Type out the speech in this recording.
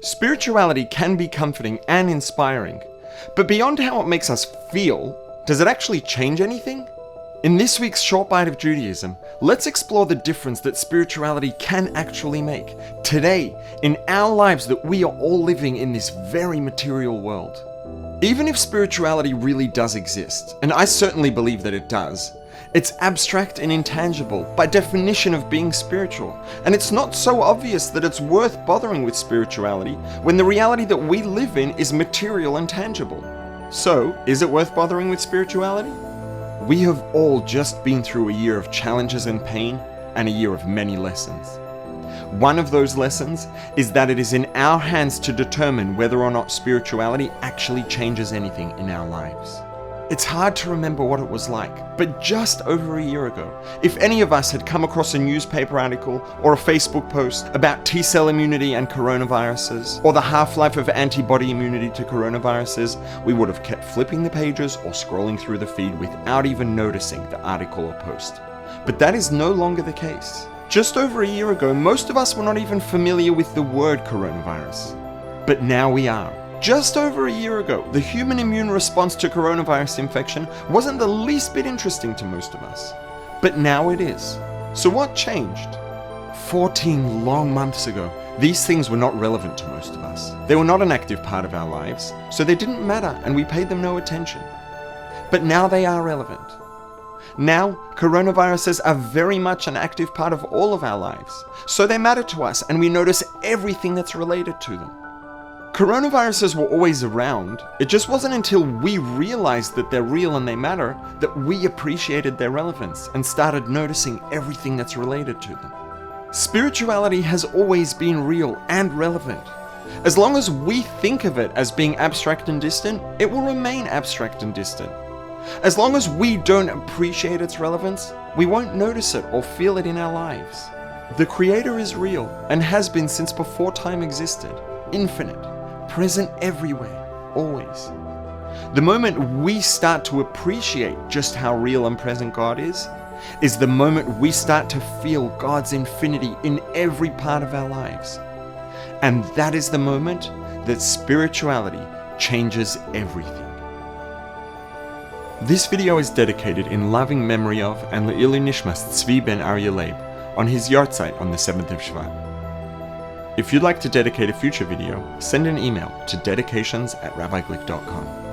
Spirituality can be comforting and inspiring, but beyond how it makes us feel, does it actually change anything? In this week's Short Bite of Judaism, let's explore the difference that spirituality can actually make, today, in our lives that we are all living in this very material world. Even if spirituality really does exist, and I certainly believe that it does, it's abstract and intangible by definition of being spiritual, and it's not so obvious that it's worth bothering with spirituality when the reality that we live in is material and tangible. So, is it worth bothering with spirituality? We have all just been through a year of challenges and pain, and a year of many lessons. One of those lessons is that it is in our hands to determine whether or not spirituality actually changes anything in our lives. It's hard to remember what it was like, but just over a year ago, if any of us had come across a newspaper article or a Facebook post about T-cell immunity and coronaviruses, or the half-life of antibody immunity to coronaviruses, we would have kept flipping the pages or scrolling through the feed without even noticing the article or post. But that is no longer the case. Just over a year ago, most of us were not even familiar with the word coronavirus. But now we are. Just over a year ago, the human immune response to coronavirus infection wasn't the least bit interesting to most of us. But now it is. So what changed? 14 long months ago, these things were not relevant to most of us. They were not an active part of our lives, so they didn't matter and we paid them no attention. But now they are relevant. Now, coronaviruses are very much an active part of all of our lives, so they matter to us and we notice everything that's related to them. Coronaviruses were always around, it just wasn't until we realized that they're real and they matter that we appreciated their relevance and started noticing everything that's related to them. Spirituality has always been real and relevant. As long as we think of it as being abstract and distant, it will remain abstract and distant. As long as we don't appreciate its relevance, we won't notice it or feel it in our lives. The Creator is real and has been since before time existed, infinite, present everywhere, always. The moment we start to appreciate just how real and present God is the moment we start to feel God's infinity in every part of our lives. And that is the moment that spirituality changes everything. This video is dedicated in loving memory of and Le'ilu Nishmas Tzvi ben Aryeh Leib on his yahrzeit on the 7th of Shvat. If you'd like to dedicate a future video, send an email to dedications@RabbiGlick.com.